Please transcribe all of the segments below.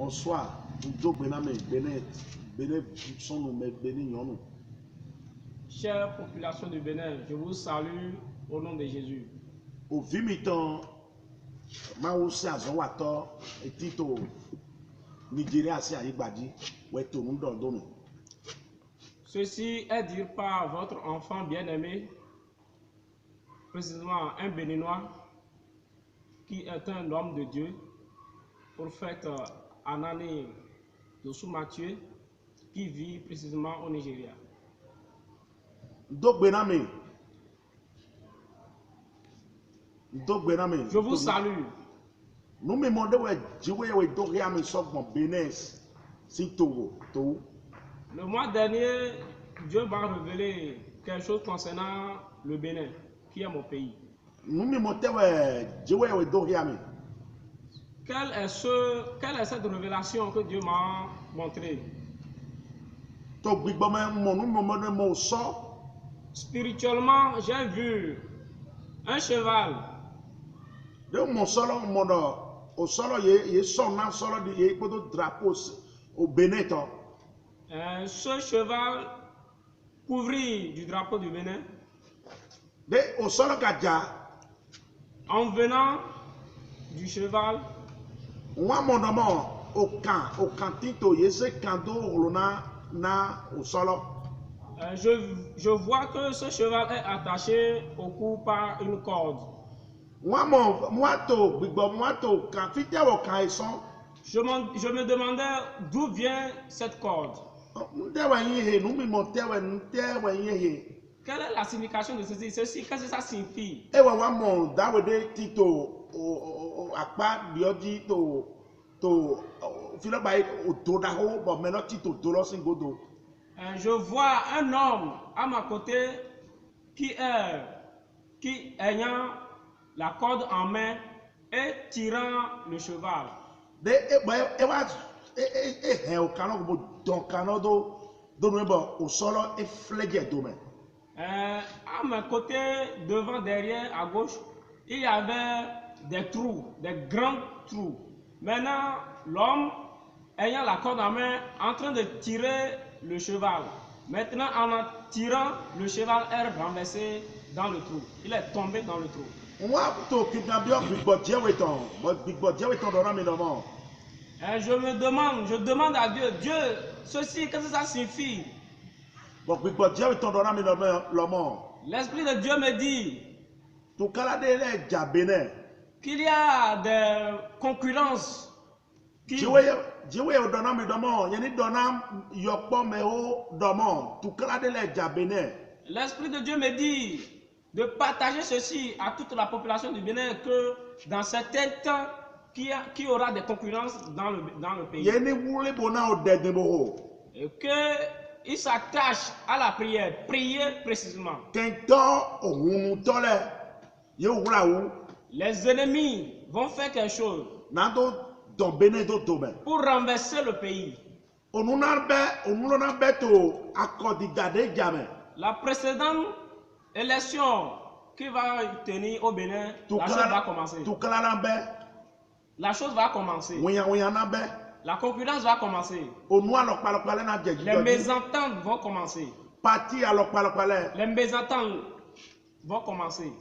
Bonsoir. Chère population du Bénin, je vous salue au nom de Jésus. Au vimitan, Maousse Azowato et Tito Nigeria si Aïbadi, Weto Mundondome. Ceci est dit par votre enfant bien-aimé, précisément un Béninois qui est un homme de Dieu, prophète Anani Dossou Mathieu, qui vit précisément au Nigeria. Je vous salue. Nous me demandons Le mois dernier, Dieu m'a révélé quelque chose concernant le Bénin, qui est mon pays. Quelle est cette révélation que Dieu m'a montrée? Spirituellement, j'ai vu un cheval. Ce cheval couvrit du drapeau du Bénin. En venant du cheval, je vois que ce cheval est attaché au cou par une corde. Je me demandais d'où vient cette corde. Quelle est la signification de ceci? Qu'est-ce que ça signifie? Je vois un homme à ma côté qui ayant la corde en main et tirant le cheval. À mes côtés, devant, derrière, à gauche, il y avait des trous, des grands trous. Maintenant, l'homme ayant la corde en main, en train de tirer le cheval. Maintenant, en tirant, le cheval est renversé dans le trou. Il est tombé dans le trou. Je demande à Dieu, ceci, qu'est-ce que ça signifie? L'Esprit de Dieu me dit qu'il y a des concurrences. L'Esprit de Dieu me dit de partager ceci à toute la population du Bénin, que dans certains temps, qu'il y aura des concurrences dans le pays. Et qu'il s'attache à la prière, prier précisément. Les ennemis vont faire quelque chose pour renverser le pays. La précédente élection qui va tenir au Bénin, la chose va commencer. La chose va commencer. La concurrence va commencer. Les mésententes vont commencer. Les mésententes vont commencer.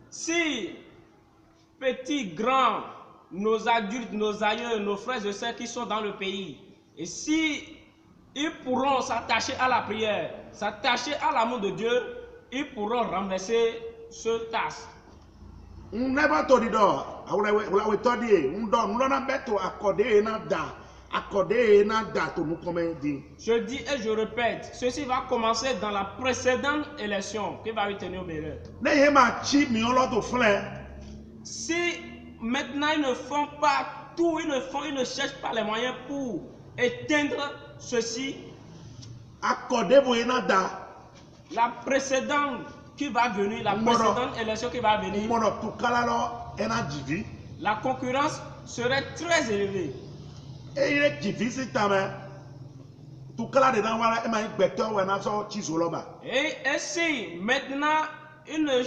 Si petits, grands, nos adultes, nos aïeux, nos frères et sœurs qui sont dans le pays, et si ils pourront s'attacher à la prière, s'attacher à l'amour de Dieu, ils pourront renverser ce tasse. Je dis et je répète, ceci va commencer dans la précédente élection qui va tenir au Bénin. Si maintenant ils ne font pas tout, ils ne cherchent pas les moyens pour éteindre ceci, la précédente qui va venir, la précédente élection qui va venir, la concurrence serait très élevée. Et il est qui visite ta main. Tout cas, dedans, voilà, et ma bêteur, ouais, n'a pas chiso là-bas. Et si maintenant, il ne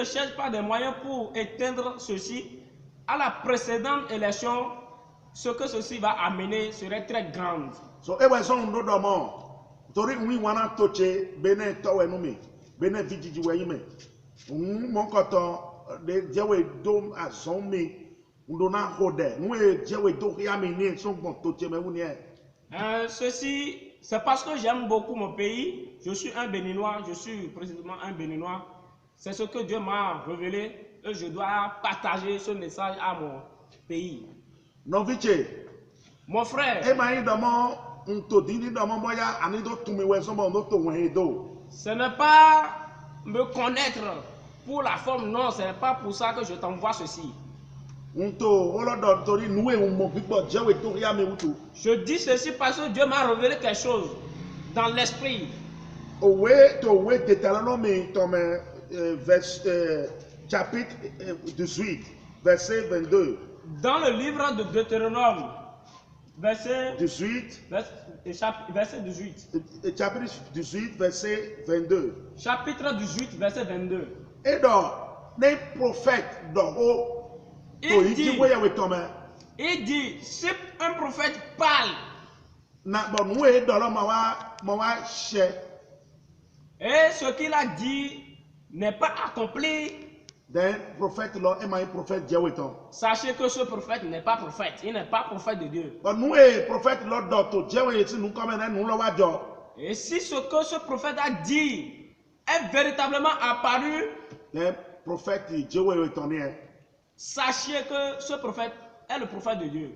cherche pas des moyens pour éteindre ceci, à la précédente élection, ce que ceci va amener serait très grand. So, et ouais, son nom d'homme. Tori, oui, wana toche, bene, towe, noumi. Bene, vidi, wayime. Mon coton, de Djawe dom à son mi. On donne un rodé. Nous, Djawe do riamine, son bon toche, mais vous n'y êtes. Ceci, c'est parce que j'aime beaucoup mon pays. Je suis un Béninois, je suis précisément un Béninois. C'est ce que Dieu m'a révélé et je dois partager ce message à mon pays. Non, vite. Mon frère, ce n'est pas me connaître pour la forme, non, ce n'est pas pour ça que je t'envoie ceci. Je dis ceci parce que Dieu m'a révélé quelque chose dans l'esprit. Chapitre 18, verset 22. Dans le livre de Deutéronome, verset 18, verset 18. Chapitre 18, verset 22. Chapitre 18, verset 22. Et donc, les prophètes il dit, si un prophète parle, et ce qu'il a dit n'est pas accompli, sachez que ce prophète n'est pas prophète. Il n'est pas prophète de Dieu. Et si ce que ce prophète a dit est véritablement apparu, sachez que ce prophète est le prophète de Dieu.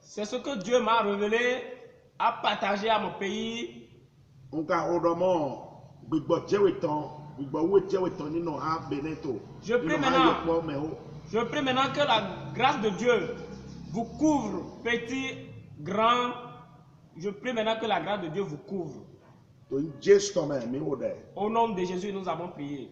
C'est ce que Dieu m'a révélé à partager à mon pays. Je prie maintenant que la grâce de Dieu vous couvre, petit, grand. Je prie maintenant que la grâce de Dieu vous couvre. Au nom de Jésus, nous avons prié.